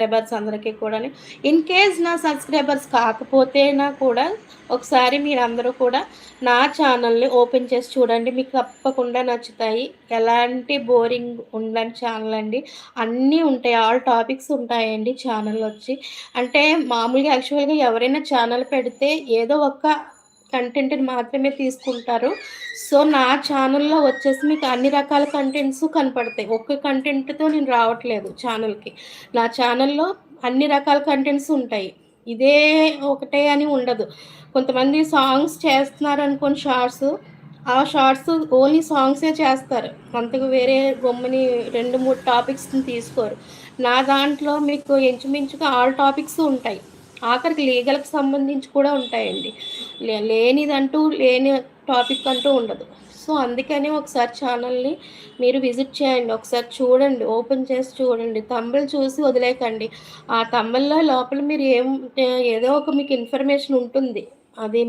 Subscribers అందరికీ కూడాని. In case నా సబ్స్క్రైబర్స్ కాకపోతేనా కూడా ఒకసారి మీరందరూ కూడా నా ఛానల్‌ని ఓపెన్ చేసి చూడండి. మీకు తప్పకుండా నచ్చుతాయి. ఎలాంటి బోరింగ్ ఉండని ఛానల్ అండి. అన్నీ ఉంటాయి. ఆల్ టాపిక్స్ ఉంటాయండి ఛానలొచ్చి. అంటే మామూలుగా యాక్చువల్‌గా ఎవరైనా ఛానల్ పెడితే ఏదో ఒక కంటెంట్‌ని మాత్రమే తీసుకుంటారు. సో, నా ఛానల్‌లో వచ్చేసి మీకు అన్ని రకాల కంటెంట్స్ కనపడతాయి. ఒక్క కంటెంట్‌తో నేను రావట్లేదు ఛానల్‌కి. నా ఛానల్‌లో అన్ని రకాల కంటెంట్స్ ఉంటాయి. ఇదే ఒకటే అని ఉండదు. కొంతమంది సాంగ్స్ చేస్తున్నారనుకోండి షార్ట్స్, ఆ షార్ట్స్ ఓన్లీ సాంగ్సే చేస్తారు. అంతకు వేరే గమ్ముని 2, 3 టాపిక్స్‌ని తీసుకోరు. నా దాంట్లో మీకు ఇంచుమించుగా ఆల్ టాపిక్స్ ఉంటాయి. ఆఖరికి లీగల్‌కి సంబంధించి కూడా ఉంటాయండి. లేని టాపిక్ అంటూ ఉండదు. సో, అందుకని ఒకసారి ఛానల్‌ని మీరు విజిట్ చేయండి. ఒకసారి చూడండి. ఓపెన్ చేసి చూడండి. థంబ్‌నెయిల్ చూసి వదిలేయకండి. ఆ థంబ్‌నెయిల్‌లో లోపల మీరు ఏదో ఒక మీకు ఇన్ఫర్మేషన్ ఉంటుంది. అది మీరు